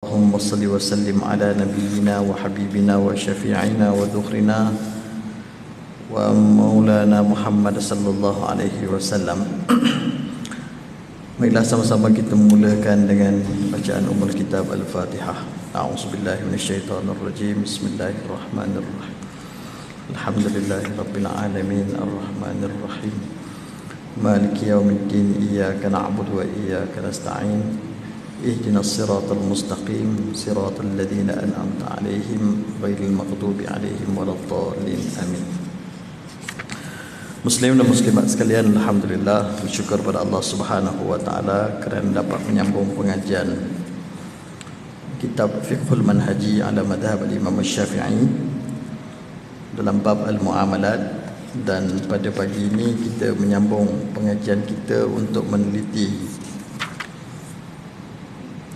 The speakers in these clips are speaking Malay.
اللهم صل وسلم على نبينا وحبيبنا وشفيعنا وذخرنا ومولانا محمد sallallahu alaihi wasallam. Baiklah, sama-sama kita mulakan dengan bacaan Ummul Kitab Al-Fatihah. A'udzubillahi minasyaitonirrajim. Bismillahirrahmanirrahim. Alhamdulillahirabbil alamin arrahmanirrahim. Maliki yaumiddin. Iyyaka na'budu wa iyyaka nasta'in. اهدنا الصراط المستقيم صراط الذين أنعمت عليهم غير المغضوب عليهم ولا الضالين آمين. Muslim dan muslimat sekalian, alhamdulillah, bersyukur pada Allah Subhanahu wa taala kerana dapat menyambung pengajian kitab Fiqhul Manhaji ala Madhhab Imam Syafi'i dalam bab al-muamalat, dan pada pagi ini kita menyambung pengajian kita untuk meneliti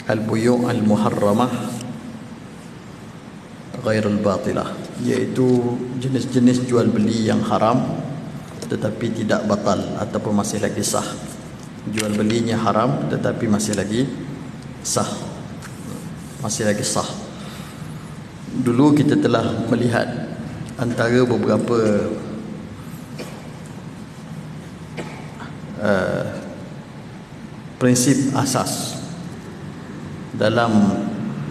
al-buyu' al-muharramah ghairul batilah, iaitu jenis-jenis jual beli yang haram tetapi tidak batal ataupun masih lagi sah. Jual belinya haram tetapi masih lagi sah. Dulu kita telah melihat antara beberapa prinsip asas dalam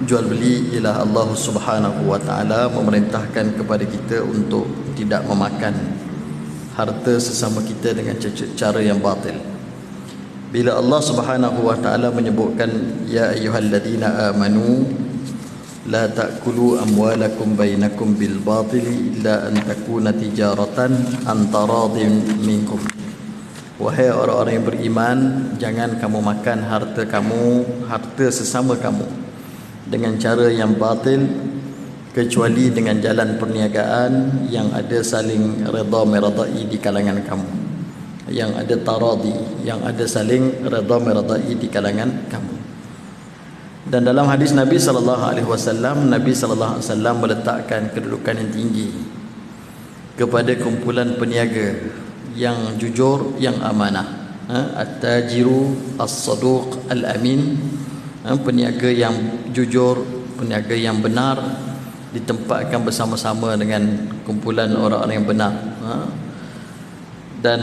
jual beli ialah Allah Subhanahu wa taala memerintahkan kepada kita untuk tidak memakan harta sesama kita dengan cara yang batil. Bila Allah Subhanahu wa taala menyebutkan ya ayyuhalladzina amanu la ta'kulu amwalakum bainakum bil batili illa an takuna tijaratan an taradin minkum. Wahai orang-orang yang beriman, jangan kamu makan harta sesama kamu dengan cara yang batil, kecuali dengan jalan perniagaan yang ada saling redha meredai di kalangan kamu, yang ada taradi, yang ada saling redha meredai di kalangan kamu. Dan dalam hadis Nabi sallallahu alaihi wasallam, Nabi sallallahu alaihi wasallam meletakkan kedudukan yang tinggi kepada kumpulan peniaga yang jujur, yang amanah. At-tajiru as-saduq al-amin, peniaga yang jujur, peniaga yang benar, ditempatkan bersama-sama dengan kumpulan orang-orang yang benar. Dan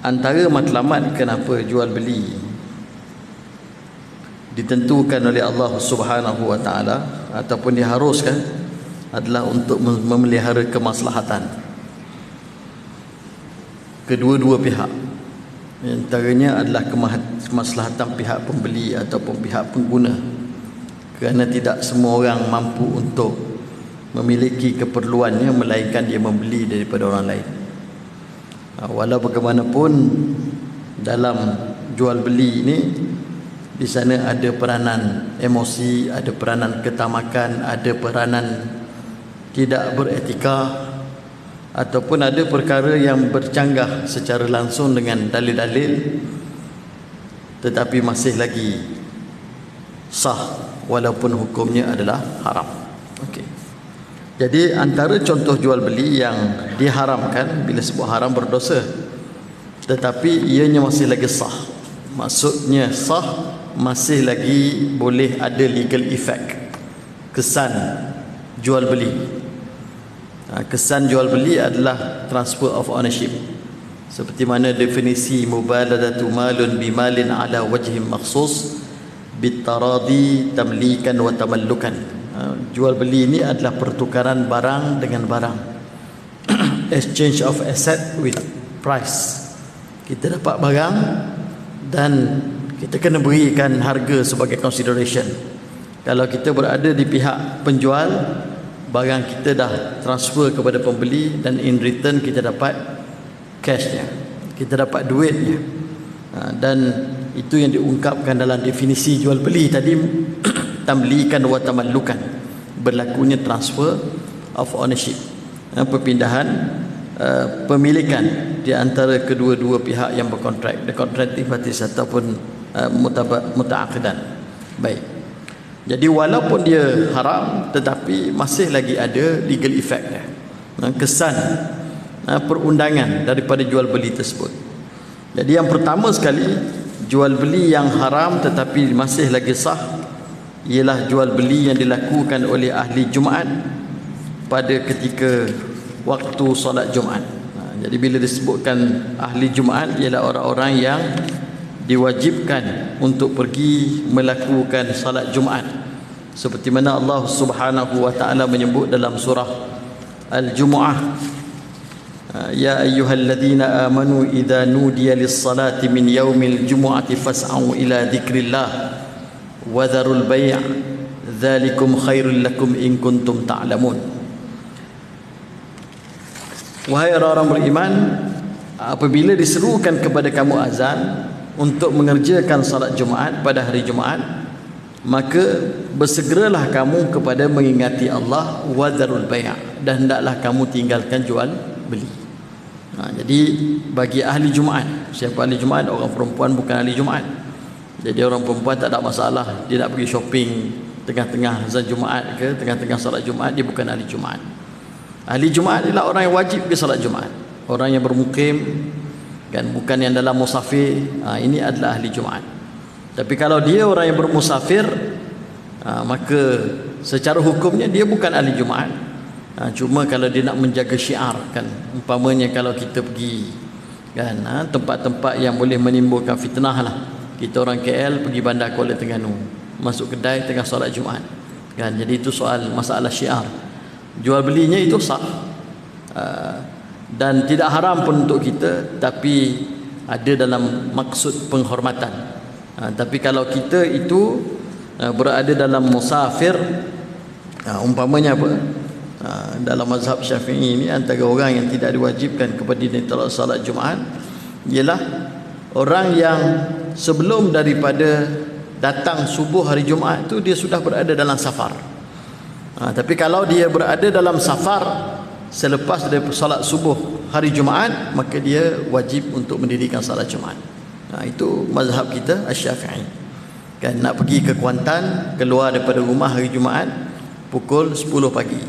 antara matlamat kenapa jual beli ditentukan oleh Allah Subhanahu wa taala ataupun diharuskan adalah untuk memelihara kemaslahatan kedua-dua pihak. Antaranya adalah kemaslahatan pihak pembeli ataupun pihak pengguna, kerana tidak semua orang mampu untuk memiliki keperluannya melainkan dia membeli daripada orang lain. Walau bagaimanapun dalam jual beli ini, di sana ada peranan emosi, ada peranan ketamakan, ada peranan tidak beretika, ataupun ada perkara yang bercanggah secara langsung dengan dalil-dalil tetapi masih lagi sah walaupun hukumnya adalah haram. Okey. Jadi antara contoh jual beli yang diharamkan, bila sebut haram berdosa, tetapi ianya masih lagi sah. Maksudnya sah, masih lagi boleh ada legal effect, kesan jual beli. Kesan jual beli adalah transfer of ownership, seperti mana definisi mubaladatu malun bimalin ala wajhin makhsus bitaradi tamlikan wa tamallukan. Jual beli ini adalah pertukaran barang dengan barang, exchange of asset with price. Kita dapat barang dan kita kena berikan harga sebagai consideration. Kalau kita berada di pihak penjual, barang kita dah transfer kepada pembeli dan in return kita dapat cashnya, kita dapat duitnya. Dan itu yang diungkapkan dalam definisi jual beli tadi, tamlikan wa tamallukan, berlakunya transfer of ownership, perpindahan pemilikan di antara kedua-dua pihak yang berkontrak, the contracting parties ataupun mutaaqidan. Baik. Jadi walaupun dia haram tetapi masih lagi ada legal effect-nya, kesan perundangan daripada jual beli tersebut. Jadi yang pertama sekali, jual beli yang haram tetapi masih lagi sah ialah jual beli yang dilakukan oleh ahli Jumaat pada ketika waktu solat Jumaat. Jadi bila disebutkan ahli Jumaat ialah orang-orang yang diwajibkan untuk pergi melakukan salat Jumaat, seperti mana Allah Subhanahu wa taala menyebut dalam surah Al-Jumu'ah, ya ayyuhalladzina amanu idza nudiya lis-salati min yaumil jumu'ati fas'au ila dzikrillah wa dzarul bai' dzalikum khairul lakum in kuntum ta'lamun. Wahai orang-orang beriman, apabila diserukan kepada kamu azan untuk mengerjakan salat Jumaat pada hari Jumaat, maka bersegeralah kamu kepada mengingati Allah, wa dzarul bai', dan hendaklah kamu tinggalkan jual beli. Jadi bagi ahli Jumaat, siapa ahli Jumaat? Orang perempuan bukan ahli Jumaat. Jadi orang perempuan tak ada masalah, dia nak pergi shopping tengah-tengah azan Jumaat ke tengah-tengah salat Jumaat, dia bukan ahli Jumaat. Ahli Jumaat adalah orang yang wajib pergi salat Jumaat, orang yang bermukim, kan, bukan yang dalam musafir. Ini adalah ahli Jumaat. Tapi kalau dia orang yang bermusafir, maka secara hukumnya dia bukan ahli Jumaat. Cuma kalau dia nak menjaga syiar, kan, umpamanya kalau kita pergi, kan, tempat-tempat yang boleh menimbulkan fitnah lah. Kita orang KL pergi bandar Kuala Terengganu, masuk kedai tengah solat Jumaat, kan, jadi itu soal masalah syiar. Jual belinya itu sah, dan tidak haram pun untuk kita, tapi ada dalam maksud penghormatan. Tapi kalau kita itu berada dalam musafir, umpamanya apa, dalam mazhab Syafi'i ini, antara orang yang tidak diwajibkan kepada dia salat Jumaat ialah orang yang sebelum daripada datang subuh hari Jumaat itu dia sudah berada dalam safar. Tapi kalau dia berada dalam safar selepas daripada salat subuh hari Jumaat, maka dia wajib untuk mendirikan salat Jumaat. Itu mazhab kita Asy-Syafi'i. Kan, nak pergi ke Kuantan, keluar daripada rumah hari Jumaat pukul 10 pagi.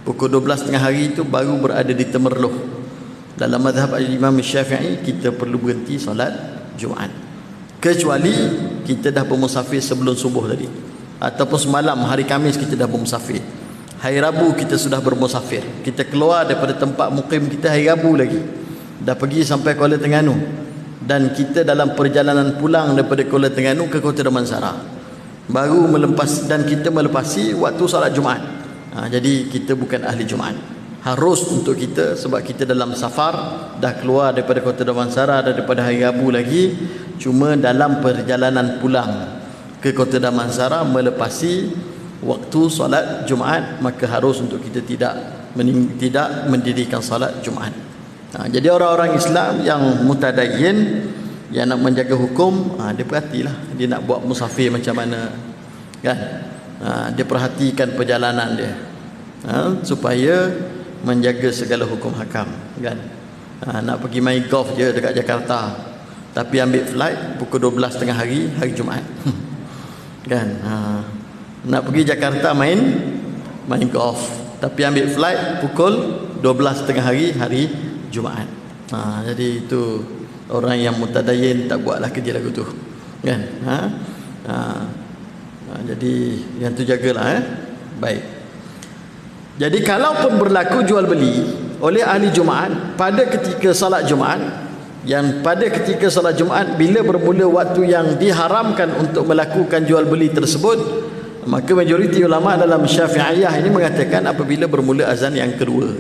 Pukul 12 tengah hari itu baru berada di Temerloh. Dalam mazhab Imam Syafi'i, kita perlu berhenti salat Jumaat, kecuali kita dah bermusafir sebelum subuh tadi, ataupun semalam hari Khamis kita dah bermusafir. Hari Rabu kita sudah bermusafir, kita keluar daripada tempat mukim kita hari Rabu lagi, dah pergi sampai Kuala Terengganu, dan kita dalam perjalanan pulang daripada Kuala Terengganu ke Kota Damansara, baru dan kita melepasi waktu salat Jumaat. Jadi kita bukan ahli Jumaat. Harus untuk kita, sebab kita dalam safar, dah keluar daripada Kota Damansara daripada hari Rabu lagi, cuma dalam perjalanan pulang ke Kota Damansara melepasi waktu solat Jumaat, maka harus untuk kita tidak mendirikan solat Jumaat. Jadi orang-orang Islam yang mutadayyin, yang nak menjaga hukum, dia perhatilah dia nak buat musafir macam mana, kan. Dia perhatikan perjalanan dia, supaya menjaga segala hukum hakam, kan. Nak pergi main golf je dekat Jakarta, tapi ambil flight pukul 12 tengah hari Jumaat kan. Nak pergi Jakarta main golf, tapi ambil flight pukul 12 tengah hari Jumaat. Jadi itu orang yang mutadayyin tak buatlah kerja lagu tu, kan. Jadi yang tu jagalah. Baik. Jadi kalaupun berlaku jual beli oleh ahli Jumaat pada ketika salat Jumaat, yang pada ketika salat Jumaat bila bermula waktu yang diharamkan untuk melakukan jual beli tersebut, maka majoriti ulama dalam Syafi'iyah ini mengatakan apabila bermula azan yang kedua.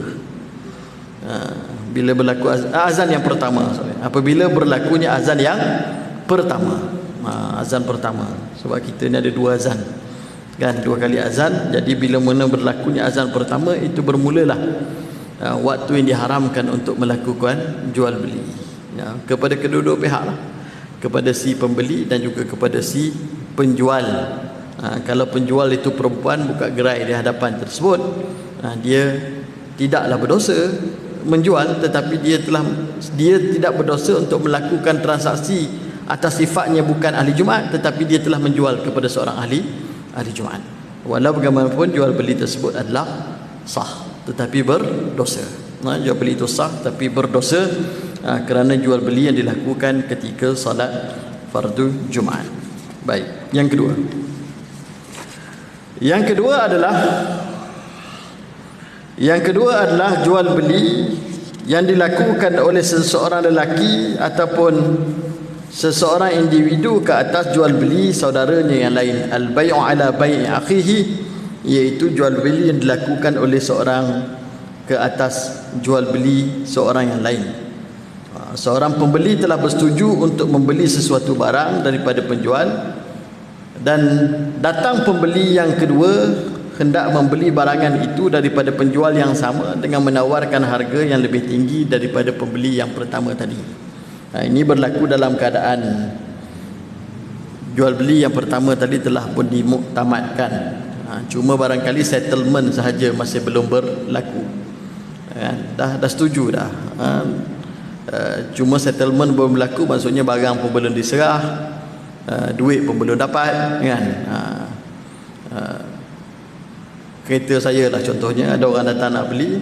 Bila berlaku azan yang pertama, apabila berlakunya azan yang pertama, azan pertama, sebab kita ni ada dua azan, kan, dua kali azan. Jadi bila mana berlakunya azan pertama, itu bermulalah waktu yang diharamkan untuk melakukan jual beli, kepada kedua-dua pihak lah, kepada si pembeli dan juga kepada si penjual. Kalau penjual itu perempuan buka gerai di hadapan tersebut, dia tidaklah berdosa menjual, tetapi dia tidak berdosa untuk melakukan transaksi atas sifatnya bukan ahli Jumaat, tetapi dia telah menjual kepada seorang ahli Jumaat. Walau bagaimanapun jual beli tersebut adalah sah, tetapi berdosa. Jual beli itu sah tapi berdosa, kerana jual beli yang dilakukan ketika salat fardu Jumaat. Baik, yang kedua, Yang kedua adalah jual beli yang dilakukan oleh seseorang lelaki ataupun seseorang individu ke atas jual beli saudaranya yang lain. Al-bay'u ala bai'i akhihi, iaitu jual beli yang dilakukan oleh seorang ke atas jual beli seorang yang lain. Seorang pembeli telah bersetuju untuk membeli sesuatu barang daripada penjual, dan datang pembeli yang kedua hendak membeli barangan itu daripada penjual yang sama dengan menawarkan harga yang lebih tinggi daripada pembeli yang pertama tadi. Ini berlaku dalam keadaan jual beli yang pertama tadi telah pun dimuktamadkan, cuma barangkali settlement sahaja masih belum berlaku. Dah setuju dah, cuma settlement belum berlaku, maksudnya barang pun belum diserah, duit pun belum dapat, kan? Kereta saya lah contohnya, ada orang datang nak beli,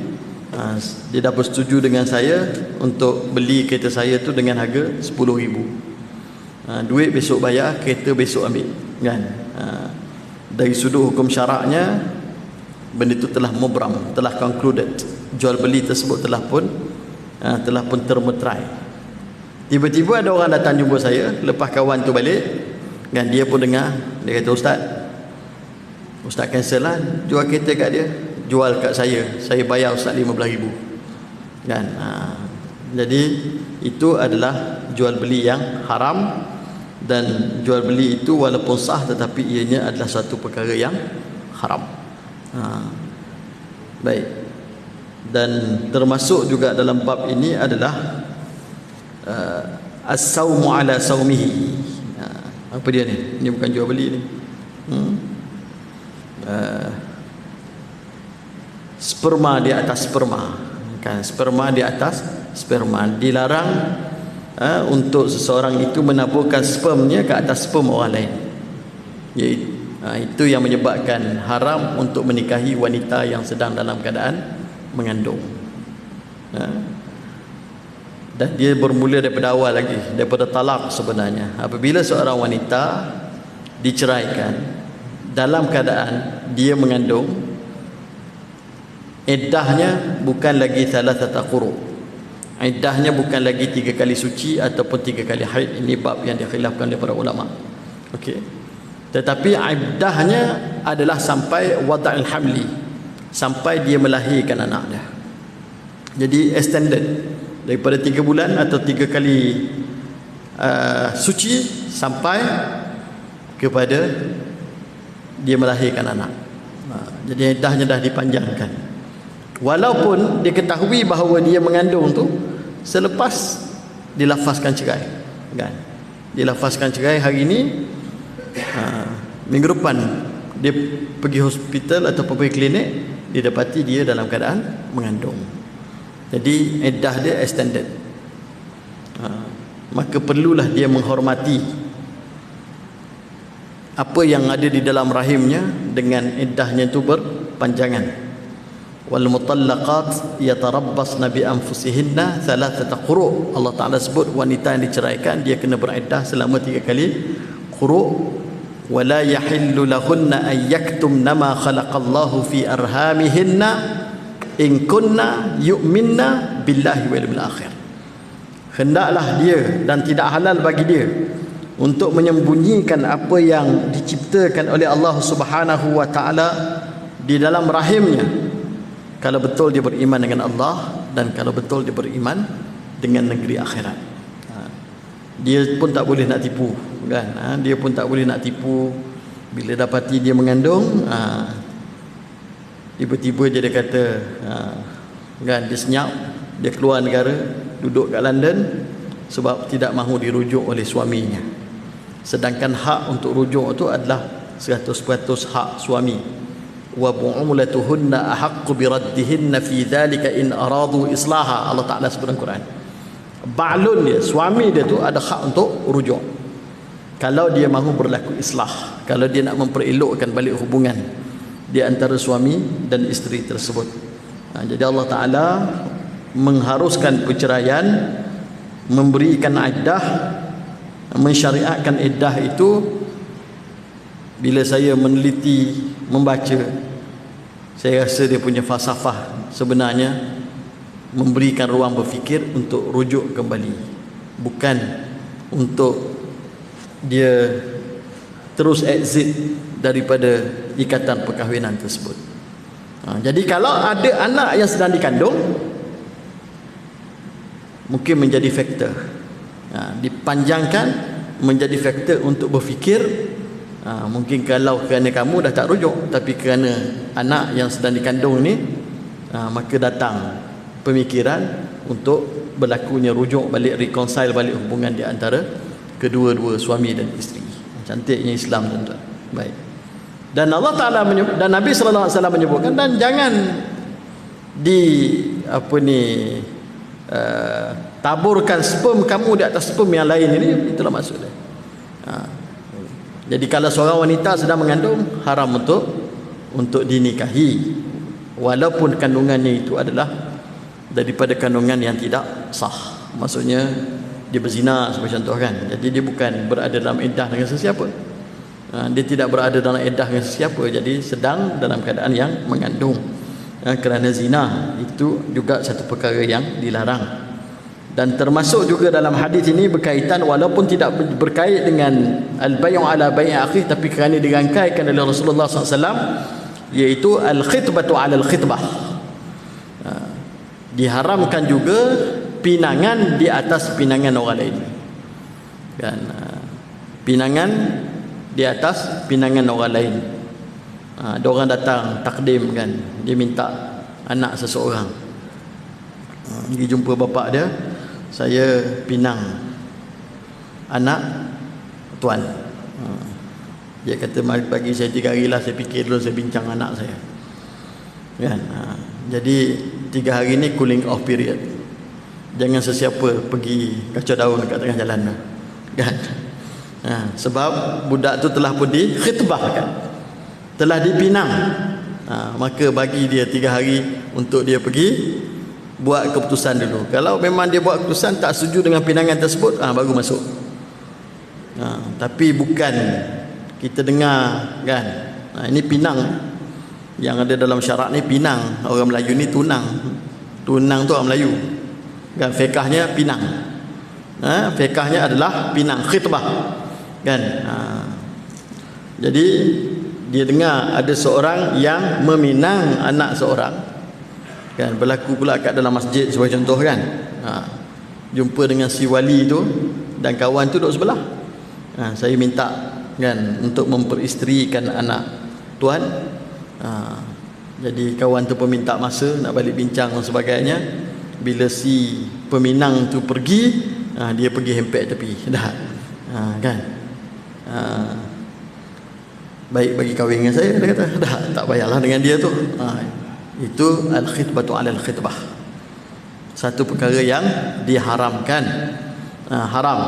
dia dah bersetuju dengan saya untuk beli kereta saya tu dengan harga 10,000. Duit besok bayar, kereta besok ambil, kan? Dari sudut hukum syaraknya, benda itu telah mubram, telah concluded, jual beli tersebut telah pun termeterai. Tiba-tiba ada orang datang jumpa saya lepas kawan tu balik, kan? Dia pun dengar, dia kata, Ustaz cancel lah, jual kereta kat dia, jual kat saya bayar Ustaz 15,000, kan? Jadi itu adalah jual beli yang haram, dan jual beli itu walaupun sah tetapi ianya adalah satu perkara yang haram. Baik, dan termasuk juga dalam bab ini adalah as-sawmu ala sawmihi. Apa dia ni? Ini bukan jual beli ni. Sperma di atas sperma, kan? Sperma di atas sperma. Dilarang untuk seseorang itu menaburkan spermnya ke atas sperm orang lain. Itu yang menyebabkan haram untuk menikahi wanita yang sedang dalam keadaan mengandung. Dan dia bermula daripada awal lagi, daripada talak sebenarnya. Apabila seorang wanita diceraikan dalam keadaan dia mengandung, iddahnya bukan lagi thalathata quru. Iddahnya bukan lagi 3 kali suci ataupun 3 kali haid. Ini bab yang dikhilafkan oleh para ulama. Okey. Tetapi iddahnya adalah sampai wada'il hamli, sampai dia melahirkan anak dia. Jadi extended daripada 3 bulan atau 3 kali suci sampai kepada dia melahirkan anak. Jadi iddahnya dah dipanjangkan, walaupun diketahui bahawa dia mengandung tu selepas dilafazkan cerai, kan? Dilafazkan cerai hari ini, minggu depan dia pergi hospital atau pergi klinik, didapati dia dalam keadaan mengandung. Jadi iddah dia extended. Maka perlulah dia menghormati apa yang ada di dalam rahimnya dengan iddahnya itu berpanjangan. Wal mutallaqat yatarabbasna bi anfusihinna thalathata quru'. Allah Taala sebut wanita yang diceraikan dia kena beriddah selama 3 kali quru'. Wala yahillu lahunna an yaktumna ma khalaqallahu fi arhamihinna in kunna yu'minna billahi wal yawmil akhir. Hendaklah dia dan tidak halal bagi dia untuk menyembunyikan apa yang diciptakan oleh Allah Subhanahu wa taala di dalam rahimnya, kalau betul dia beriman dengan Allah dan kalau betul dia beriman dengan negeri akhirat. Dia pun tak boleh nak tipu, kan? Dia pun tak boleh nak tipu. Bila dapati dia mengandung, tiba-tiba dia kata, kan, dia senyap, dia keluar negara, duduk kat London sebab tidak mahu dirujuk oleh suaminya. Sedangkan hak untuk rujuk itu adalah 100% hak suami. Wa bu'ulatuhunna ahaqqu biraddihinna fi dhalika in aradu islaha. Allah Ta'ala sebut dalam Quran. Ba'lun dia, suami dia tu ada hak untuk rujuk kalau dia mahu berlaku islah, kalau dia nak memperelokkan balik hubungan di antara suami dan isteri tersebut. Jadi Allah Ta'ala mengharuskan perceraian, memberikan iddah, mensyariatkan iddah itu bila saya meneliti, membaca, saya rasa dia punya falsafah sebenarnya memberikan ruang berfikir untuk rujuk kembali, bukan untuk dia terus exit daripada ikatan perkahwinan tersebut. Jadi kalau ada anak yang sedang dikandung, mungkin menjadi faktor, dipanjangkan menjadi faktor untuk berfikir. Mungkin kalau kerana kamu dah tak rujuk, tapi kerana anak yang sedang dikandung ni, maka datang pemikiran untuk berlakunya rujuk balik, reconcile balik hubungan di antara kedua-dua suami dan isteri. Cantiknya Islam, tuan-tuan. Baik. Dan Allah Taala dan Nabi sallallahu alaihi wasallam menyebutkan, dan jangan taburkan sperm kamu di atas sperm yang lain. Ini itulah maksudnya. Jadi kalau seorang wanita sedang mengandung, haram untuk dinikahi, walaupun kandungannya itu adalah daripada kandungan yang tidak sah. Maksudnya dia berzina sebagai contoh kan. Jadi dia bukan berada dalam iddah dengan sesiapa. Dia tidak berada dalam iddah dengan sesiapa, jadi sedang dalam keadaan yang mengandung. Kerana zina itu juga satu perkara yang dilarang. Dan termasuk juga dalam hadis ini berkaitan, walaupun tidak berkait dengan al-bay'u ala bay'i akhi, tapi kerana dirangkaikan oleh Rasulullah SAW, iaitu al-khitbatu ala al-khitbah. Diharamkan juga pinangan di atas pinangan orang lain. Kan, pinangan di atas pinangan orang lain. Ada orang datang takdim kan, dia minta anak seseorang, pergi jumpa bapak dia, saya pinang anak tuan. Dia kata bagi saya 3 hari lah, saya fikir dulu, saya bincang anak saya kan. Jadi 3 hari ni cooling off period, jangan sesiapa pergi kacau daun dekat tengah jalan kan. Sebab budak tu telah pun dikhitbahkan, telah dipinang. Maka bagi dia 3 hari untuk dia pergi buat keputusan dulu. Kalau memang dia buat keputusan tak setuju dengan pinangan tersebut, baru masuk. Tapi bukan kita dengar kan, ini pinang yang ada dalam syarak ni, pinang. Orang Melayu ni tunang. Tunang tu orang Melayu kan, fiqahnya pinang. Fiqahnya adalah pinang, khitbah kan. Jadi dia dengar ada seorang yang meminang anak seorang kan, berlaku pula kat dalam masjid sebagai contoh kan. Jumpa dengan si wali tu dan kawan tu duduk sebelah. Saya minta kan untuk memperisterikan anak tuan. Jadi kawan tu pun minta masa nak balik bincang dan sebagainya. Bila si peminang tu pergi, dia pergi hempek tepi dah. Kan. Baik bagi kahwin dengan saya, dia kata dah tak payahlah dengan dia tu. Itu al-khitbatu ala al-khitbah, satu perkara yang diharamkan, haram.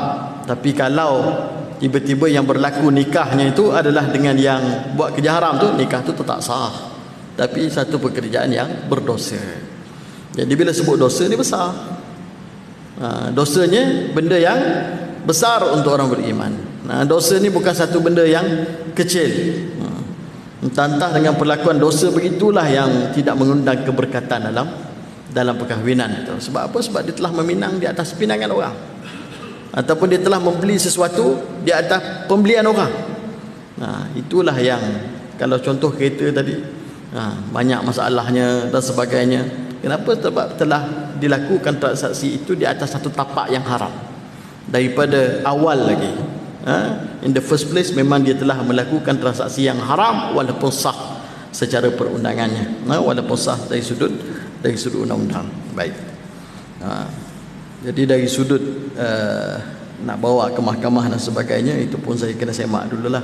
Tapi kalau tiba-tiba yang berlaku nikahnya itu adalah dengan yang buat kerja haram tu, nikah tu tetap sah, tapi satu pekerjaan yang berdosa. Jadi bila sebut dosa ni besar, dosanya benda yang besar untuk orang beriman. Dosa ni bukan satu benda yang kecil. Entah dengan perlakuan dosa begitulah yang tidak mengundang keberkatan dalam perkahwinan itu. Sebab apa? Sebab dia telah meminang di atas pinangan orang, ataupun dia telah membeli sesuatu di atas pembelian orang. Itulah yang, kalau contoh kereta tadi, banyak masalahnya dan sebagainya. Kenapa? Sebab telah dilakukan transaksi itu di atas satu tapak yang haram daripada awal lagi. In the first place memang dia telah melakukan transaksi yang haram, walaupun sah secara perundangannya, walaupun sah dari sudut undang-undang. Baik. Jadi dari sudut nak bawa ke mahkamah dan sebagainya, itu pun saya kena semak dululah.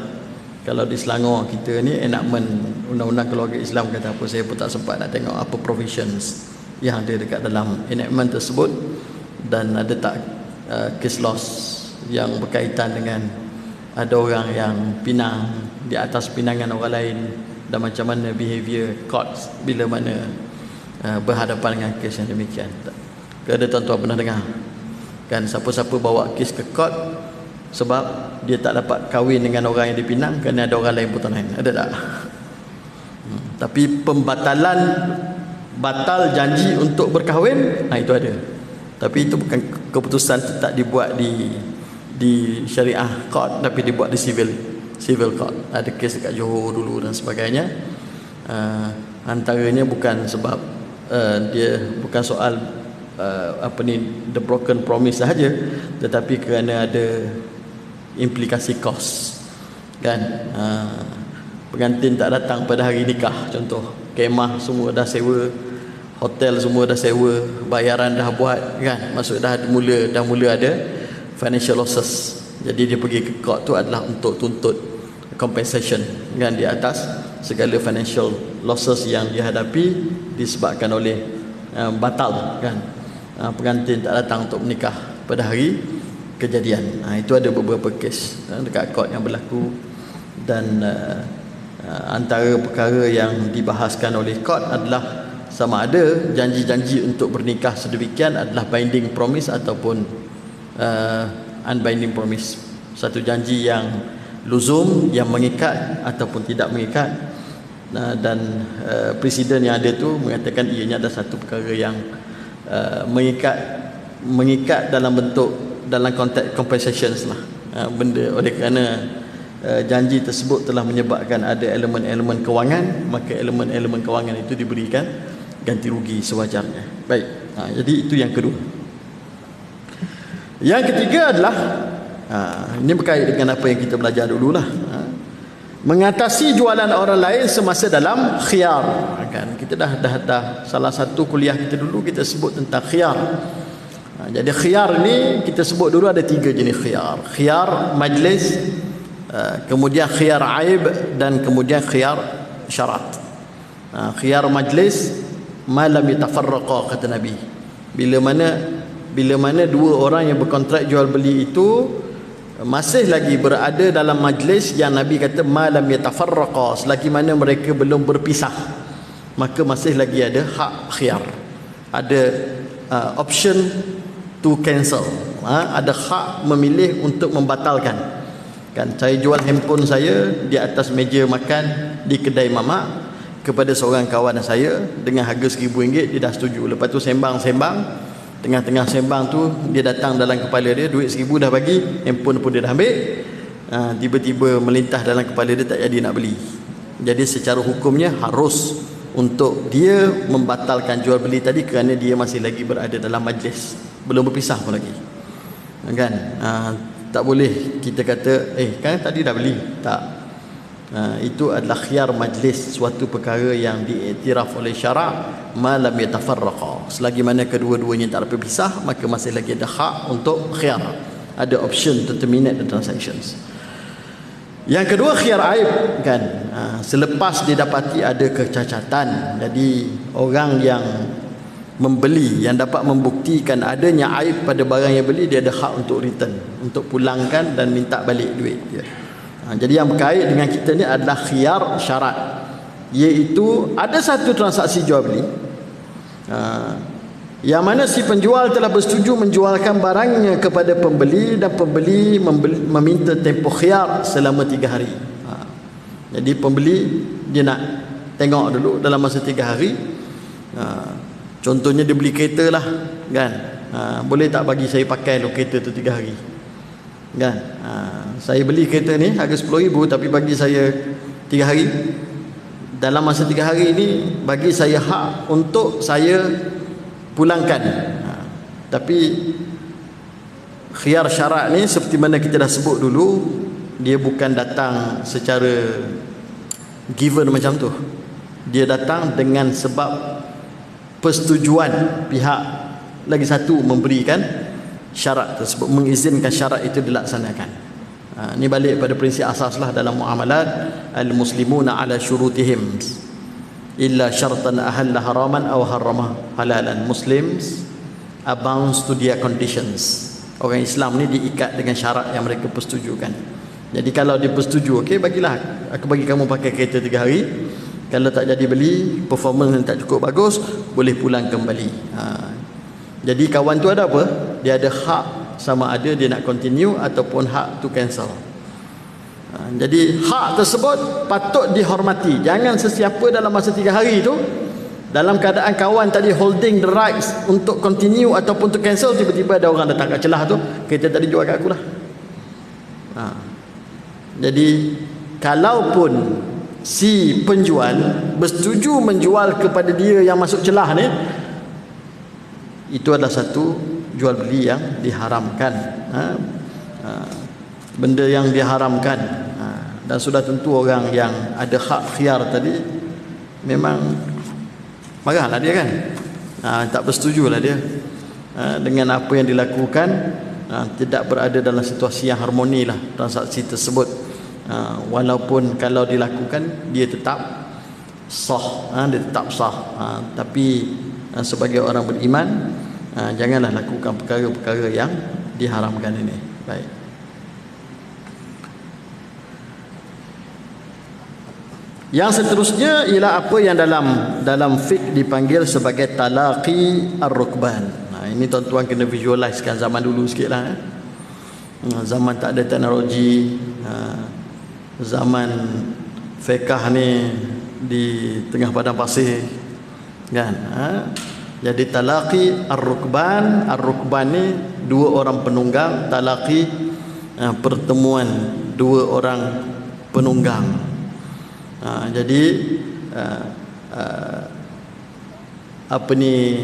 Kalau di Selangor kita ni enactment undang-undang keluarga Islam kata apa, saya pun tak sempat nak tengok apa provisions yang ada dekat dalam enactment tersebut, dan ada tak case loss yang berkaitan dengan ada orang yang pinang di atas pinangan orang lain, dan macam mana behavior courts bila mana berhadapan dengan kes yang demikian. Ada tuan-tuan pernah dengar kan, siapa-siapa bawa kes ke court, sebab dia tak dapat kahwin dengan orang yang dipinang kerana ada orang lain bertunang. Ada tak? Tapi pembatalan batal janji untuk berkahwin, itu ada. Tapi itu bukan keputusan itu tak dibuat di syariah court, tapi dibuat di civil court. Ada kes dekat Johor dulu dan sebagainya. Antaranya bukan sebab dia bukan soal the broken promise sahaja, tetapi kerana ada implikasi kos, kan. Pengantin tak datang pada hari nikah, contoh kemah semua dah sewa, hotel semua dah sewa, bayaran dah buat, kan. Maksud dah mula ada financial losses. Jadi dia pergi ke court tu adalah untuk tuntut compensation, kan, di atas segala financial losses yang dihadapi disebabkan oleh batal, kan. Pengantin tak datang untuk menikah pada hari kejadian. Itu ada beberapa kes dekat court yang berlaku. Dan antara perkara yang dibahaskan oleh court adalah sama ada janji-janji untuk bernikah sedemikian adalah binding promise ataupun unbinding promise. Satu janji yang luzum, yang mengikat ataupun tidak mengikat. Dan presiden yang ada tu mengatakan ianya ada satu perkara yang mengikat dalam bentuk, dalam konteks compensations lah, benda oleh kerana janji tersebut telah menyebabkan ada elemen-elemen kewangan, maka elemen-elemen kewangan itu diberikan ganti rugi sewajarnya. Baik, jadi itu yang kedua. Yang ketiga adalah ini berkait dengan apa yang kita belajar dululah, mengatasi jualan orang lain semasa dalam khiyar, kan. Kita dah salah satu kuliah kita dulu kita sebut tentang khiyar. Jadi khiyar ni kita sebut dulu ada 3 jenis khiyar. Khiyar majlis, kemudian khiyar aib, dan kemudian khiyar syarat. Khiyar majlis malam yatafarraqa, kata Nabi. Bila mana dua orang yang berkontrak jual beli itu masih lagi berada dalam majlis yang Nabi kata malam yatafarraqa, selagi mana mereka belum berpisah, maka masih lagi ada hak khiyar, ada option to cancel, ada hak memilih untuk membatalkan, kan. Saya jual handphone saya di atas meja makan di kedai mamak kepada seorang kawan saya dengan harga RM1,000, dia dah setuju. Lepas tu sembang-sembang, tengah-tengah sembang tu dia datang dalam kepala dia duit RM1,000 dah bagi, handphone pun dia dah ambil. Tiba-tiba melintah dalam kepala dia tak jadi nak beli. Jadi secara hukumnya harus untuk dia membatalkan jual beli tadi kerana dia masih lagi berada dalam majlis, belum berpisah pun lagi, kan. Tak boleh kita kata kan tadi dah beli, tak. Itu adalah khiyar majlis, suatu perkara yang diiktiraf oleh syarak malam yatafarraqa, selagi mana kedua-duanya tak berpisah, maka masih lagi ada hak untuk khiyar, ada option to terminate the transactions. Yang kedua khiyar aib, kan. Selepas didapati ada kecacatan, jadi orang yang membeli yang dapat membuktikan adanya aib pada barang yang beli, dia ada hak untuk return, untuk pulangkan dan minta balik duit dia. Jadi yang berkait dengan kita ni adalah khiyar syarat, iaitu ada satu transaksi jual beli yang mana si penjual telah bersetuju menjualkan barangnya kepada pembeli, dan pembeli meminta tempoh khiyar selama 3 hari. Jadi pembeli dia nak tengok dulu dalam masa 3 hari. Contohnya dia beli kereta lah, kan. Boleh tak bagi saya pakai kereta tu 3 hari, kan. Saya beli kereta ni harga RM10,000, tapi bagi saya 3 hari. Dalam masa 3 hari ini bagi saya hak untuk saya pulangkan. Tapi khiyar syarat ni seperti mana kita dah sebut dulu, dia bukan datang secara given macam tu. Dia datang dengan sebab persetujuan pihak lagi satu memberikan syarat tersebut, mengizinkan syarat itu dilaksanakan. Ini balik pada prinsip asaslah dalam muamalat, al-muslimuna ala syurutihim illa syartan ahalla haraman aw harrama halalan. Muslims are bound to their conditions. Orang Islam ni diikat dengan syarat yang mereka persetujukan. Jadi kalau dia persetuju, okey, bagilah, aku bagi kamu pakai kereta 3 hari. Kalau tak jadi beli, performance yang tak cukup bagus, boleh pulang kembali. Jadi kawan tu ada apa? Dia ada hak sama ada dia nak continue ataupun hak to cancel. Jadi hak tersebut patut dihormati. Jangan sesiapa dalam masa 3 hari itu, dalam keadaan kawan tadi holding the rights untuk continue ataupun to cancel, tiba-tiba ada orang datang kat celah tu, kereta tadi jual kat aku lah. Jadi kalaupun si penjual bersetuju menjual kepada dia yang masuk celah ni, itu adalah satu jual beli yang diharamkan, benda yang diharamkan. Dan sudah tentu orang yang ada hak khiyar tadi memang marahlah dia kan, tak bersetujulah dia dengan apa yang dilakukan, tidak berada dalam situasi yang harmoni lah transaksi tersebut. Walaupun kalau dilakukan dia tetap sah, dia tetap sah, tapi sebagai orang beriman, janganlah lakukan perkara-perkara yang diharamkan ini. Baik. Yang seterusnya ialah apa yang dalam fiqh dipanggil sebagai talaqi ar-rukban. Ini tuan-tuan kena visualisekan zaman dulu sikitlah. Zaman tak ada teknologi, zaman fiqh ni di tengah padang pasir kan. Jadi talaqi ar-rukban, ar-rukban ni 2 orang penunggang, talaqi pertemuan 2 orang penunggang. Jadi apa ni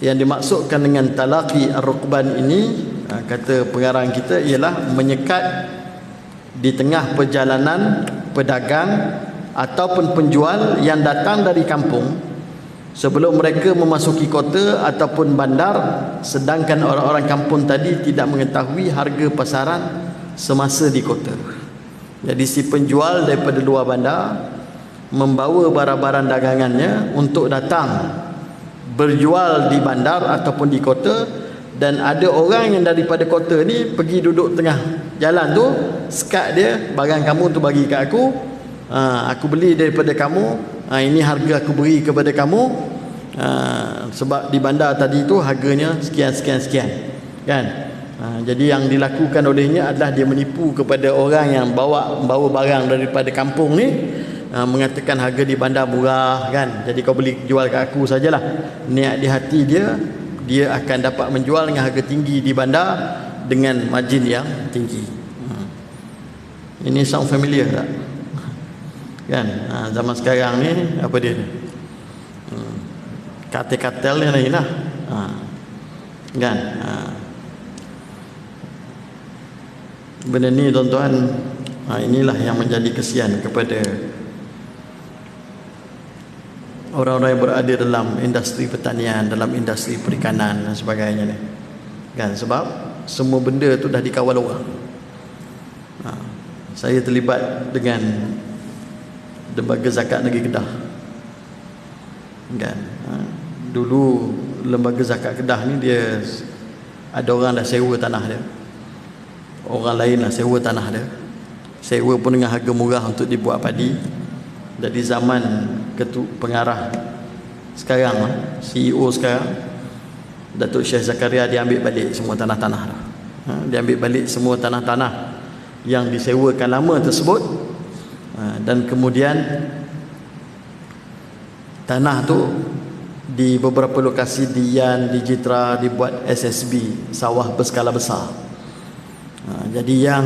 yang dimaksudkan dengan talaqi ar-rukban ini, kata pengarang kita, ialah menyekat di tengah perjalanan pedagang ataupun penjual yang datang dari kampung sebelum mereka memasuki kota ataupun bandar, sedangkan orang-orang kampung tadi tidak mengetahui harga pasaran semasa di kota. Jadi si penjual daripada luar bandar membawa barang-barang dagangannya untuk datang berjual di bandar ataupun di kota, dan ada orang yang daripada kota ni pergi duduk tengah jalan tu, sekat dia, barang kamu tu bagi kat aku, aku beli daripada kamu, ini harga aku beri kepada kamu, sebab di bandar tadi tu harganya sekian kan. Jadi yang dilakukan olehnya adalah dia menipu kepada orang yang bawa barang daripada kampung ni, mengatakan harga di bandar murah kan, jadi kau beli jual kat aku sajalah. Niat di hati dia akan dapat menjual dengan harga tinggi di bandar dengan margin yang tinggi. Ini sound familiar tak? Kan? Zaman sekarang ni apa dia? Kartel-kartel ni lain lah. Kan? Benda ni tuan-tuan, inilah yang menjadi kesian kepada orang-orang yang berada dalam industri pertanian, dalam industri perikanan dan sebagainya ni. Kan, sebab semua benda tu dah dikawal orang. Saya terlibat dengan Lembaga Zakat Negeri Kedah. Kan, dulu Lembaga Zakat Kedah ni dia ada orang dah sewa tanah dia. Orang lain lah sewa tanah dia. Sewa pun dengan harga murah untuk dibuat padi. Jadi zaman pengarah sekarang, CEO sekarang, Datuk Syekh Zakaria, dia ambil balik semua tanah-tanah dah. Dia ambil balik semua tanah-tanah yang disewakan lama tersebut, dan kemudian tanah tu di beberapa lokasi di Yan, di Jitra dibuat SSB, sawah berskala besar. Jadi yang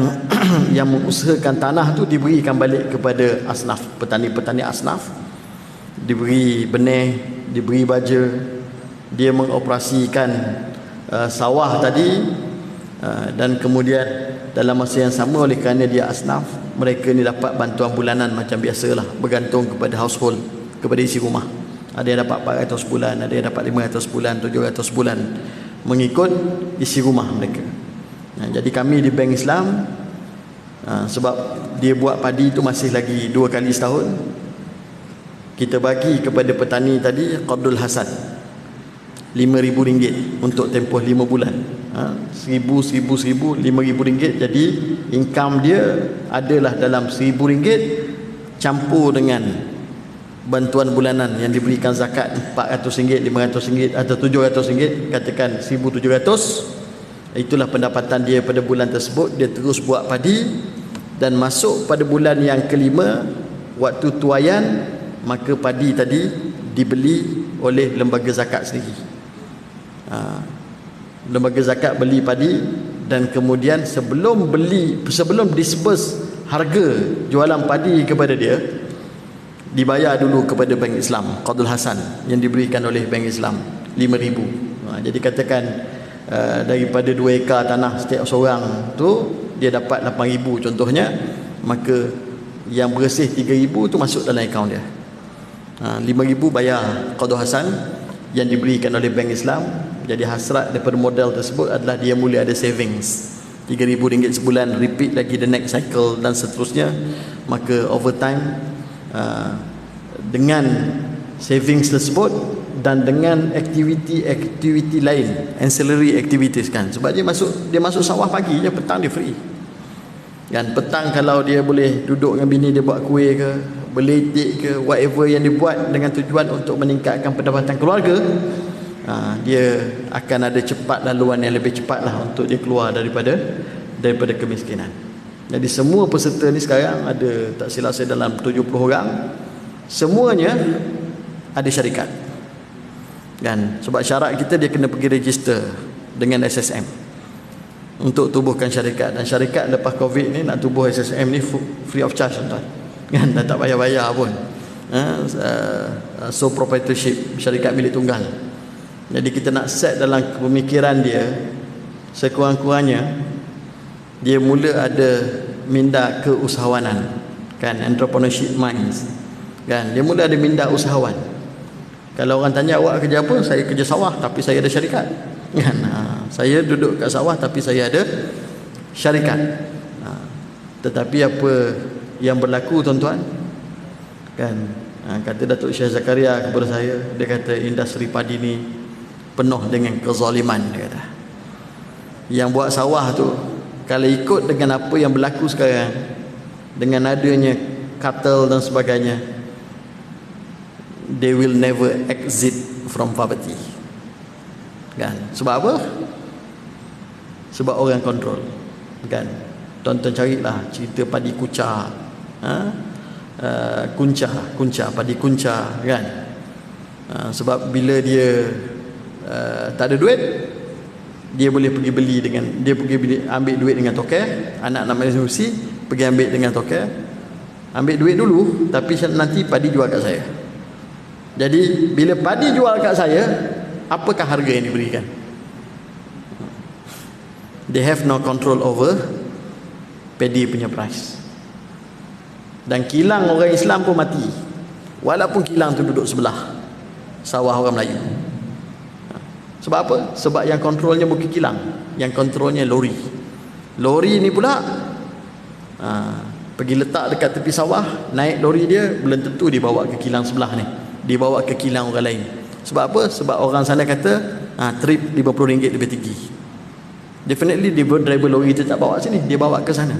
mengusahakan tanah tu diberikan balik kepada asnaf, petani-petani asnaf, diberi benih, diberi baja, dia mengoperasikan sawah tadi, dan kemudian dalam masa yang sama, oleh kerana dia asnaf, mereka ni dapat bantuan bulanan macam biasalah, bergantung kepada household, kepada isi rumah. Ada yang dapat 400 bulan, ada yang dapat 500 bulan, 700 bulan, mengikut isi rumah mereka. Jadi kami di Bank Islam, sebab dia buat padi itu masih lagi 2 kali setahun, kita bagi kepada petani tadi qardul hasan RM5,000 untuk tempoh 5 bulan. 1,000, 1,000, 5,000 ringgit. Jadi income dia adalah dalam RM1,000 campur dengan bantuan bulanan yang diberikan zakat RM400, RM500 atau RM700, katakan RM1,700. itulah pendapatan dia pada bulan tersebut. Dia terus buat padi, dan masuk pada bulan yang kelima, waktu tuaian, maka padi tadi dibeli oleh lembaga zakat sendiri. Lembaga zakat beli padi, dan kemudian sebelum disburse harga jualan padi kepada dia, dibayar dulu kepada Bank Islam Qadul Hasan yang diberikan oleh Bank Islam 5,000. Jadi katakan daripada 2 ekar tanah setiap seorang tu dia dapat 8,000 contohnya, maka yang bersih 3,000 tu masuk dalam akaun dia. 5,000 bayar Qadul Hasan yang diberikan oleh Bank Islam. Jadi hasrat daripada modal tersebut adalah dia mula ada savings RM3,000 sebulan, repeat lagi the next cycle dan seterusnya. Maka over time, dengan savings tersebut dan dengan aktiviti lain, ancillary activities kan, sebab dia masuk sawah pagi je, petang dia free kan. Petang kalau dia boleh duduk dengan bini dia buat kuih ke, beletik ke, whatever yang dia buat dengan tujuan untuk meningkatkan pendapatan keluarga, dia akan ada cepat laluan yang lebih cepat lah untuk dia keluar daripada kemiskinan. Jadi semua peserta ni sekarang ada, tak silap saya, dalam 70 orang, semuanya ada syarikat kan. Sebab syarat kita, dia kena pergi register dengan SSM untuk tubuhkan syarikat. Dan syarikat lepas Covid ni nak tubuh SSM ni free of charge tuan kan, dah tak bayar-bayar pun. So proprietorship, syarikat milik tunggal. Jadi kita nak set dalam pemikiran dia, sekurang-kurangnya dia mula ada minda keusahawanan kan, entrepreneurship minds kan. Dia mula ada minda usahawan. Kalau orang tanya awak kerja apa, saya kerja sawah tapi saya ada syarikat kan. Saya duduk kat sawah tapi saya ada syarikat. Tetapi apa yang berlaku tuan-tuan kan, kata Datuk Syekh Zakaria kepada saya, dia kata industri padi ni penuh dengan kezaliman. Dia kata yang buat sawah tu, kalau ikut dengan apa yang berlaku sekarang, dengan adanya cattle dan sebagainya, they will never exit from poverty kan. Sebab apa? Sebab orang kontrol kan. Tonton carilah cerita padi kuca, kunca padi kunca kan. Sebab bila dia tak ada duit, dia boleh pergi beli dengan, dia pergi ambil duit dengan token, anak Malaysia pergi ambil dengan token, ambil duit dulu, tapi nanti padi jual kat saya. Jadi bila padi jual kat saya, apakah harga yang diberikan? They have no control over padi punya price. Dan kilang orang Islam pun mati, walaupun kilang tu duduk sebelah sawah orang Melayu. Sebab apa? Sebab yang kontrolnya bukan kilang, yang kontrolnya lori. Lori ni pula pergi letak dekat tepi sawah, naik lori dia, belum tentu dibawa ke kilang sebelah ni, dibawa ke kilang orang lain. Sebab apa? Sebab orang sana kata trip RM50 lebih tinggi. Definitely driver lori tu tak bawa sini, dia bawa ke sana.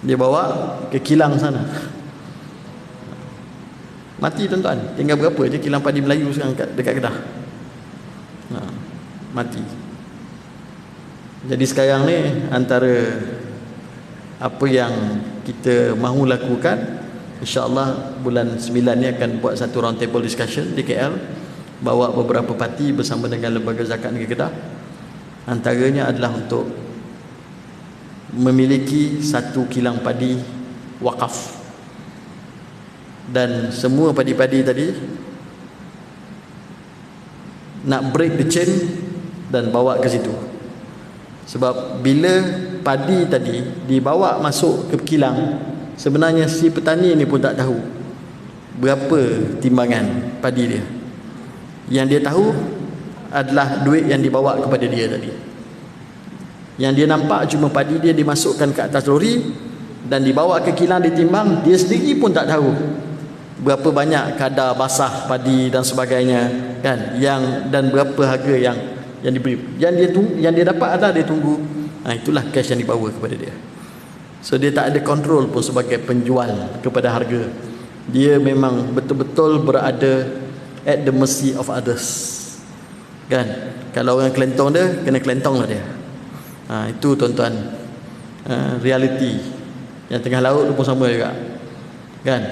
Dia bawa ke kilang sana. Mati tuan-tuan. Tinggal berapa je kilang padi Melayu sekarang dekat Kedah. Mati. Jadi sekarang ni antara apa yang kita mahu lakukan, insya-Allah bulan 9 ni akan buat satu round table discussion di KL, bawa beberapa parti bersama dengan Lembaga Zakat Negeri Kedah. Antaranya adalah untuk memiliki satu kilang padi wakaf, dan semua padi-padi tadi nak break the chain dan bawa ke situ. Sebab bila padi tadi dibawa masuk ke kilang, sebenarnya si petani ni pun tak tahu berapa timbangan padi dia. Yang dia tahu adalah duit yang dibawa kepada dia tadi. Yang dia nampak cuma padi dia dimasukkan ke atas lori dan dibawa ke kilang ditimbang, dia sendiri pun tak tahu berapa banyak kadar basah padi dan sebagainya kan, dan berapa harga yang diberi. Yang dia dapat adalah dia tunggu. Itulah cash yang dibawa kepada dia. So dia tak ada kontrol pun sebagai penjual kepada harga. Dia memang betul-betul berada at the mercy of others. Kan? Kalau orang kelentong dia, kena kelentong lah dia. Itu tuan-tuan, reality. Yang tengah laut pun sama juga. Kan?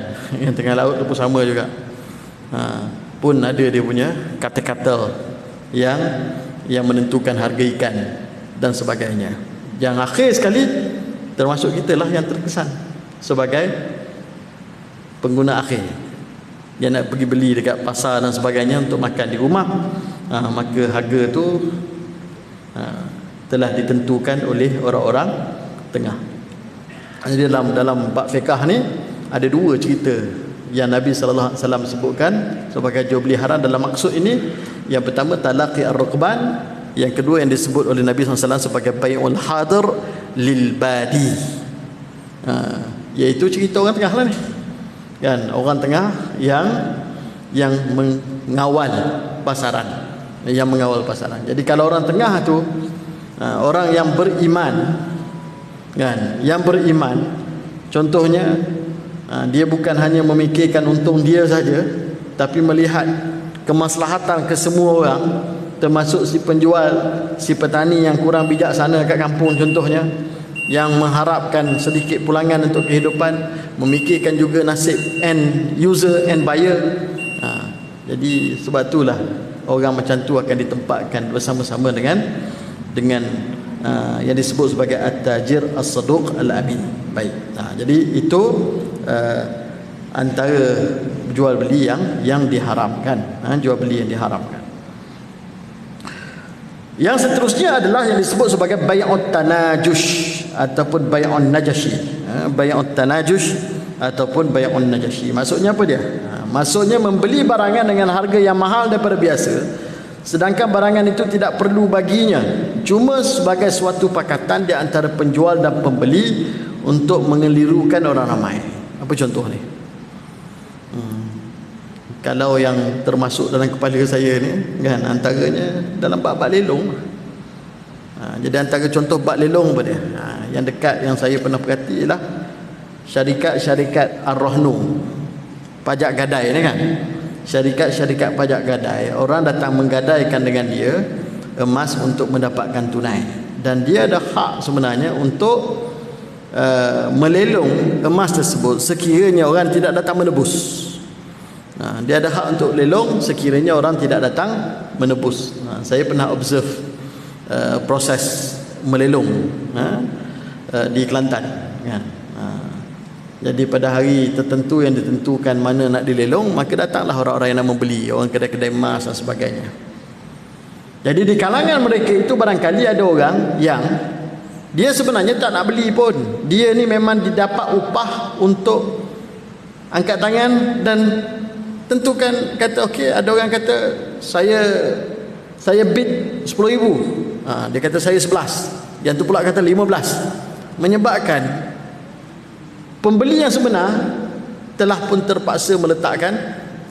Yang tengah laut pun sama juga. Pun ada dia punya kata-kata yang menentukan harga ikan dan sebagainya. Yang akhir sekali, termasuk kita lah yang terkesan sebagai pengguna akhir. Dia nak pergi beli dekat pasar dan sebagainya untuk makan di rumah, maka harga tu telah ditentukan oleh orang-orang tengah. Jadi dalam bab fiqh ni ada dua cerita yang Nabi sallallahu alaihi wasallam sebutkan sebagai jual beli haram dalam maksud ini. Yang pertama talaqi ar-rukban, yang kedua yang disebut oleh Nabi sallallahu alaihi wasallam sebagai bai'ul hadir lil badi. Iaitu cerita orang tengah lah ni. Kan, orang tengah yang mengawal pasaran, Jadi kalau orang tengah tu orang yang beriman, kan, yang beriman, contohnya dia bukan hanya memikirkan untung dia saja, tapi melihat kemaslahatan ke semua orang, termasuk si penjual, si petani yang kurang bijaksana kat kampung contohnya, yang mengharapkan sedikit pulangan untuk kehidupan, memikirkan juga nasib end user, end buyer. Jadi sebab itulah orang macam tu akan ditempatkan bersama-sama dengan yang disebut sebagai at-tajir as-saduq al-amin. Baik. Jadi itu antara jual beli yang diharamkan, jual beli yang diharamkan. Yang seterusnya adalah yang disebut sebagai bai'ut tanajush ataupun bai'un najashi. Bai'ut tanajush ataupun bai'un najashi. Maksudnya apa dia? Maksudnya membeli barangan dengan harga yang mahal daripada biasa, sedangkan barangan itu tidak perlu baginya, cuma sebagai suatu pakatan di antara penjual dan pembeli untuk mengelirukan orang ramai. Apa contoh ni? Kalau yang termasuk dalam kepala saya ni, kan, antaranya dalam bab lelong. Jadi antara contoh bab lelong apa dia? Yang dekat yang saya pernah perhati ialah syarikat Ar-Rahnu, pajak gadai ni kan. Syarikat pajak gadai, orang datang menggadaikan dengan dia emas untuk mendapatkan tunai, dan dia ada hak sebenarnya untuk melelong emas tersebut sekiranya orang tidak datang menebus. Dia ada hak untuk lelong sekiranya orang tidak datang menebus. Saya pernah observe proses melelong di Kelantan, kan. Jadi pada hari tertentu yang ditentukan mana nak dilelong, maka datanglah orang-orang yang nak membeli, orang kedai-kedai emas dan sebagainya. Jadi di kalangan mereka itu barangkali ada orang yang dia sebenarnya tak nak beli pun. Dia ni memang didapat upah untuk angkat tangan dan tentukan, kata okey, ada orang kata saya bid 10,000. Dia kata saya 11. Yang tu pula kata 15. Menyebabkan pembeli yang sebenar telah pun terpaksa meletakkan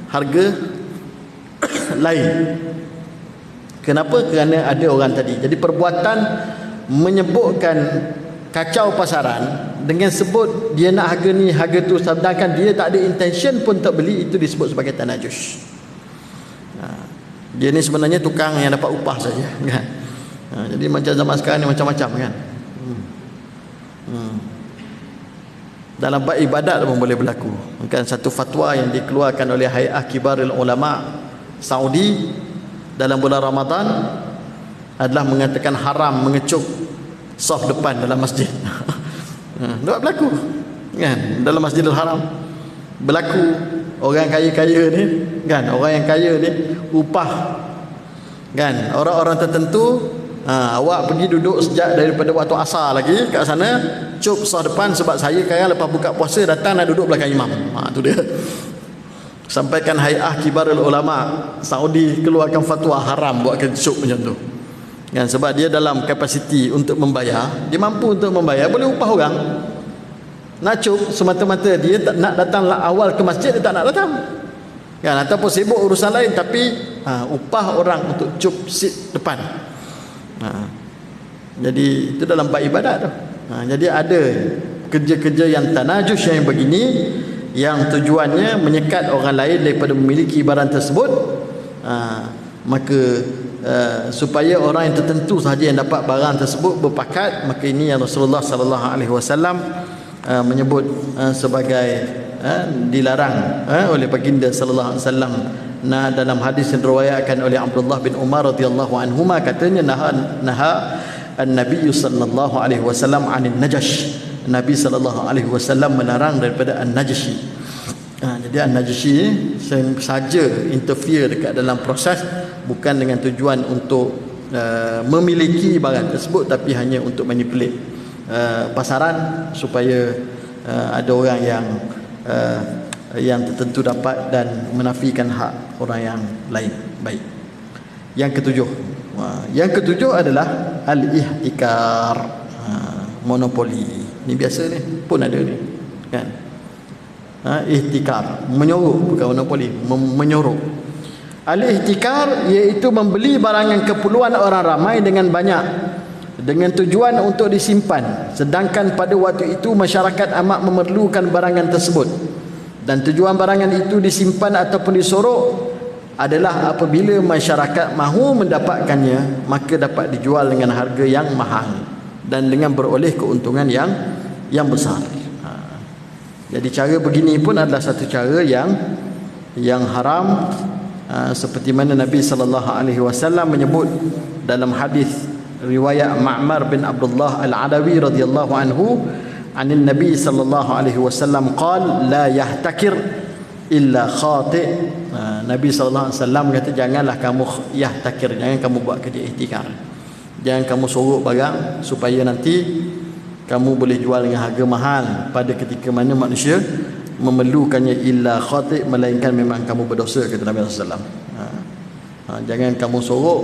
harga lain. Kenapa? Kerana ada orang tadi. Jadi perbuatan menyebutkan kacau pasaran dengan sebut dia nak harga ni, harga tu, sedangkan dia tak ada intention pun tak beli, itu disebut sebagai tanajush. Dia ni sebenarnya tukang yang dapat upah saja, kan. Jadi macam zaman sekarang ni macam-macam, kan. Dalam bab ibadat pun boleh berlaku. Kan satu fatwa yang dikeluarkan oleh Hay'ah Kibarul Ulama Saudi dalam bulan Ramadan adalah mengatakan haram mengecup saf depan dalam masjid. Tak berlaku, kan, dalam Masjidil Haram berlaku. Orang kaya-kaya ni, kan, orang yang kaya ni upah, kan, orang-orang tertentu. Awak pergi duduk sejak daripada waktu asar lagi kat sana, cup sah depan, sebab saya sekarang lepas buka puasa datang nak duduk belakang imam. Tu dia. Sampaikan Hay'ah Kibarul Ulama Saudi keluarkan fatwa haram buat cup macam tu, kan, sebab dia dalam kapasiti untuk membayar, dia mampu untuk membayar, boleh upah orang. Nak cup semata-mata dia tak nak datang awal ke masjid, dia tak nak datang, kan, ataupun sibuk urusan lain, tapi upah orang untuk cup sit depan. Jadi itu dalam bab ibadat tu. Jadi ada kerja-kerja yang tanajush yang begini, yang tujuannya menyekat orang lain daripada memiliki barang tersebut, maka supaya orang yang tertentu sahaja yang dapat barang tersebut berpakat, maka ini yang Rasulullah sallallahu alaihi wasallam menyebut sebagai dilarang oleh baginda sallallahu alaihi wasallam. Nah, dalam hadis yang diriwayatkan oleh Abdullah bin Umar radhiyallahu anhuma, katanya naha an-nabiy sallallahu alaihi wasallam 'anil najash. Nabi sallallahu alaihi wasallam melarang daripada an-najashi. Jadi an-najashi saja interfere dekat dalam proses, bukan dengan tujuan untuk memiliki barang tersebut, tapi hanya untuk manipulate pasaran supaya ada orang yang tertentu dapat dan menafikan hak orang yang lain. Baik. Yang ketujuh adalah al-ihtikar, monopoli. Ni biasa ni, pun ada ni, kan? Ihtikar, menyorok, bukan monopoli, menyorok. Al-ihtikar iaitu membeli barangan keperluan orang ramai dengan banyak, dengan tujuan untuk disimpan, sedangkan pada waktu itu masyarakat amat memerlukan barangan tersebut, dan tujuan barangan itu disimpan ataupun disorok adalah apabila masyarakat mahu mendapatkannya, maka dapat dijual dengan harga yang mahal dan dengan beroleh keuntungan yang besar. Jadi cara begini pun adalah satu cara yang haram, seperti mana Nabi sallallahu alaihi wasallam menyebut dalam hadis riwayat Ma'mar bin Abdullah Al-Adawi radhiyallahu anhu, anin Nabi sallallahu alaihi wasallam qala la yahtakir illa khati'. Nabi sallallahu alaihi wasallam kata, janganlah kamu yahtakir, jangan kamu buat kerja ihtikar, jangan kamu sorok barang supaya nanti kamu boleh jual dengan harga mahal pada ketika mana manusia memerlukannya, illa khati', melainkan memang kamu berdosa, kata Nabi sallallahu alaihi wasallam. Jangan kamu sorok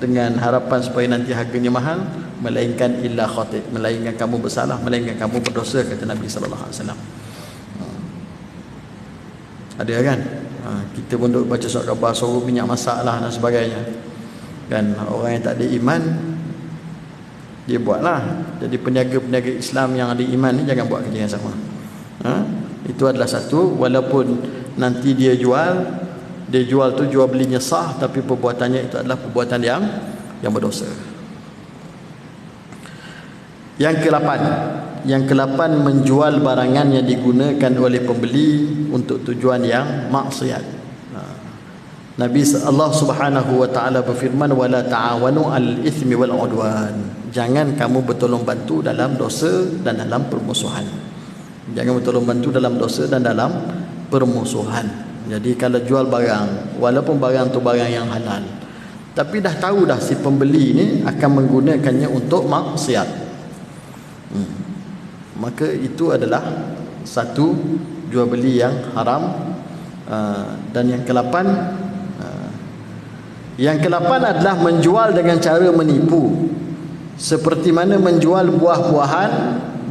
dengan harapan supaya nanti harganya mahal, melainkan illa khati', melainkan kamu bersalah, melainkan kamu berdosa, kata Nabi sallallahu alaihi wasallam. Ada kan? Kita pun duk baca surat khabar sorok minyak masak lah dan sebagainya, kan? Orang yang tak ada iman dia buatlah. Jadi peniaga-peniaga Islam yang ada iman ni jangan buat kerja yang sama. Itu adalah satu. Walaupun nanti dia jual tu jual belinya sah, tapi perbuatannya itu adalah perbuatan yang berdosa. Yang ke-8, menjual barangan yang digunakan oleh pembeli untuk tujuan yang maksiat. Nabi Allah Subhanahu wa taala berfirman, wala ta'awanu al-ithmi wal 'udwan. Jangan kamu bertolong bantu dalam dosa dan dalam permusuhan. Jangan bertolong bantu dalam dosa dan dalam permusuhan. Jadi kalau jual barang, walaupun barang tu barang yang halal, tapi dah tahu dah si pembeli ni akan menggunakannya untuk maksiat, maka itu adalah satu jual beli yang haram. Dan yang ke-8 adalah menjual dengan cara menipu, seperti mana menjual buah-buahan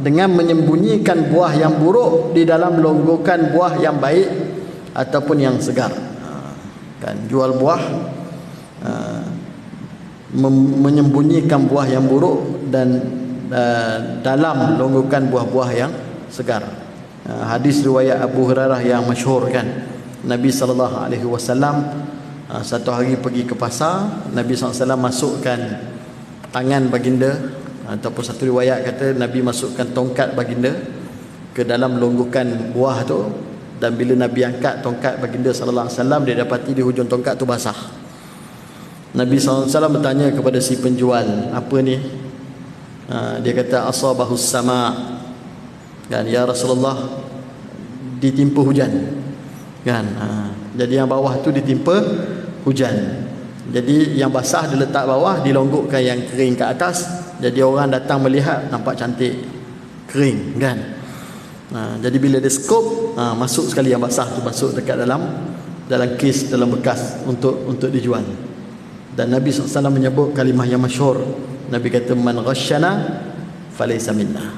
dengan menyembunyikan buah yang buruk di dalam longgokan buah yang baik ataupun yang segar. Kan, jual buah menyembunyikan buah yang buruk dan dalam longgokan buah-buah yang segar. Hadis riwayat Abu Hurairah yang masyhur, kan, Nabi sallallahu alaihi wasallam satu hari pergi ke pasar, Nabi SAW masukkan tangan baginda, ataupun satu riwayat kata Nabi masukkan tongkat baginda ke dalam longgokan buah tu, dan bila Nabi angkat tongkat baginda sallallahu alaihi wasallam, dia dapati di hujung tongkat tu basah. Nabi SAW bertanya kepada si penjual, apa ni? Dia kata asabahus sama', kan, ya Rasulullah, ditimpa hujan, kan? Jadi yang bawah tu ditimpa hujan. Jadi yang basah diletak bawah, dilonggokkan yang kering ke atas. Jadi orang datang melihat nampak cantik, kering, kan? Jadi bila dia skop, masuk sekali yang basah tu, masuk dekat dalam kes, dalam bekas untuk dijual. Dan Nabi SAW menyebut kalimah yang masyhur. Nabi kata, man ghasyana falaysa minna.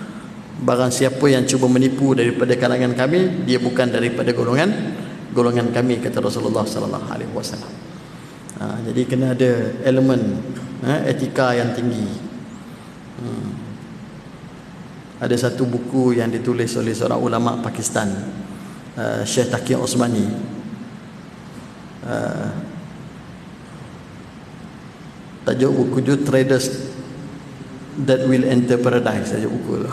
Barang siapa yang cuba menipu daripada kalangan kami, dia bukan daripada golongan kami, kata Rasulullah sallallahu alaihi wasallam. Jadi kena ada elemen etika yang tinggi. Ada satu buku yang ditulis oleh seorang ulama Pakistan, Syekh Taqi Osmani. Tajuk buku tu Traders That Will Enter Paradise, tajuk buku tu.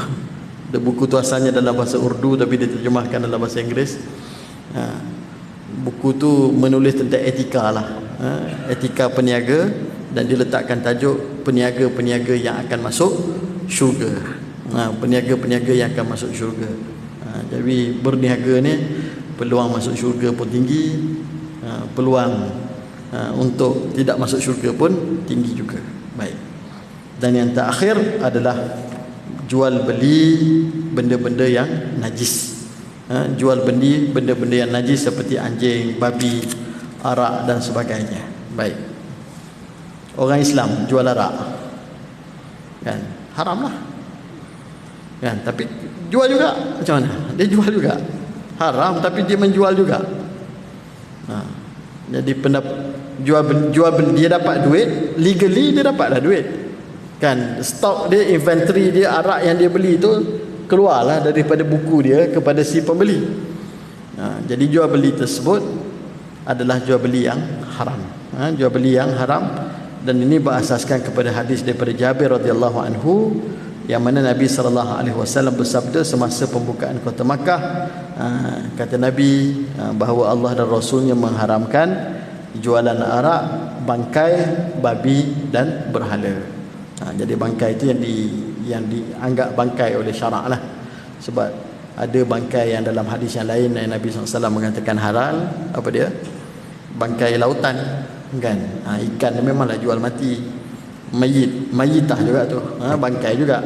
Buku tu asalnya dalam bahasa Urdu tapi diterjemahkan dalam bahasa Inggeris. Buku tu menulis tentang etika lah, etika peniaga, dan diletakkan tajuk peniaga-peniaga yang akan masuk syurga. Peniaga-peniaga yang akan masuk syurga. Jadi berniaga ni peluang masuk syurga pun tinggi, peluang untuk tidak masuk syurga pun tinggi juga. Baik. Dan yang terakhir adalah jual beli benda-benda yang najis. Jual beli benda-benda yang najis seperti anjing, babi, arak dan sebagainya. Baik. Orang Islam jual arak, kan? Haram lah, kan? Tapi jual juga, macam mana? Dia jual juga. Haram tapi dia menjual juga. Jadi jual beli, dia dapat duit, legally dia dapatlah duit, kan? Stok dia, inventory dia, arak yang dia beli tu keluarlah daripada buku dia kepada si pembeli. Jadi jual beli tersebut adalah jual beli yang haram. Jual beli yang haram, dan ini berasaskan kepada hadis daripada Jabir radhiyallahu anhu, yang mana Nabi SAW bersabda semasa pembukaan kota Makkah, kata Nabi bahawa Allah dan Rasulnya mengharamkan jualan arak, bangkai, babi dan berhala. Jadi bangkai itu yang dianggap bangkai oleh syarak lah. Sebab ada bangkai yang dalam hadis yang lain yang Nabi SAW mengatakan halal, apa dia? Bangkai lautan, kan? Ikan memanglah jual mati, mayitah juga tu, bangkai juga.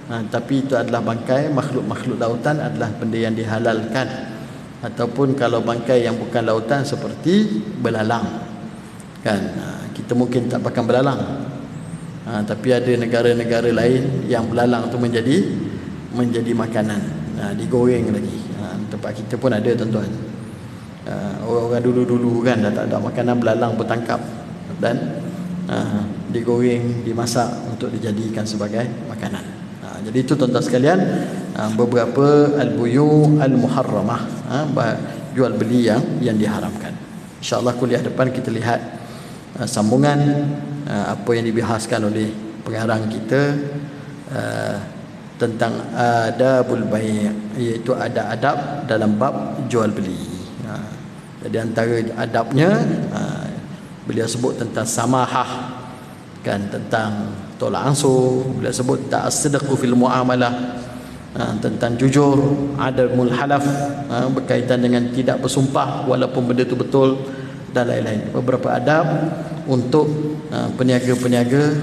Tapi itu adalah bangkai makhluk-makhluk lautan, adalah benda yang dihalalkan. Ataupun kalau bangkai yang bukan lautan seperti belalang, kan? Kita mungkin tak makan belalang, tapi ada negara-negara lain yang belalang tu menjadi makanan, digoreng lagi. Tempat kita pun ada, tuan-tuan. Orang dulu-dulu kan dah tak ada makanan, belalang bertangkap dan digoreng, dimasak untuk dijadikan sebagai makanan. Jadi itu tuan-tuan sekalian, beberapa al-buyu al-muharramah, jual beli yang diharamkan. InsyaAllah kuliah depan kita lihat sambungan apa yang dibahaskan oleh pengarang kita tentang adabul bai', iaitu ada adab dalam bab jual beli. Jadi antara adabnya beliau sebut tentang samahah, kan, tentang tolak ansur. Beliau sebut tentang as-sidqu fil muamalah, tentang jujur, adamul halaf, berkaitan dengan tidak bersumpah walaupun benda itu betul, dan lain-lain. Beberapa adab untuk peniaga-peniaga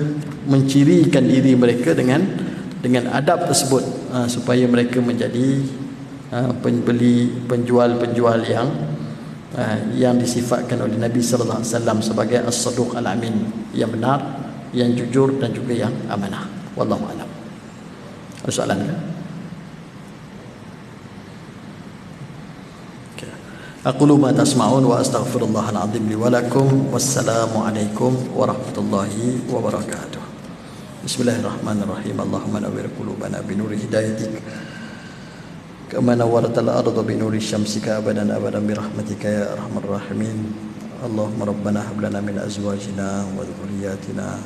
mencirikan diri mereka dengan adab tersebut, supaya mereka menjadi penjual-penjual yang disifatkan oleh Nabi sallallahu alaihi wasallam sebagai as-saduq al-amin, yang benar, yang jujur dan juga yang amanah. Wallahu a'lam. Ada soalan ke? Aqulu ma tasma'un wa astaghfirullahal azim li wa lakum. Wassalamu alaikum warahmatullahi wabarakatuh. Bismillahirrahmanirrahim. Allahumma nawwir qulubana bi nuri hidayatik kama nawwartal arda bi nuri syamsika abadan abadan bi rahmatika ya arhamar rahimin. Allahumma rabbana hab lana min azwajina wa dhurriyyatina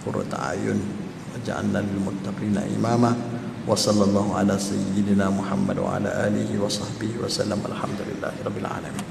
qurrata a'yun waj'alna lil muttaqina imama. Wa sallallahu ala sayyidina Muhammad wa ala alihi wa sahbihi wa sallam. Alhamdulillahi rabbil alamin.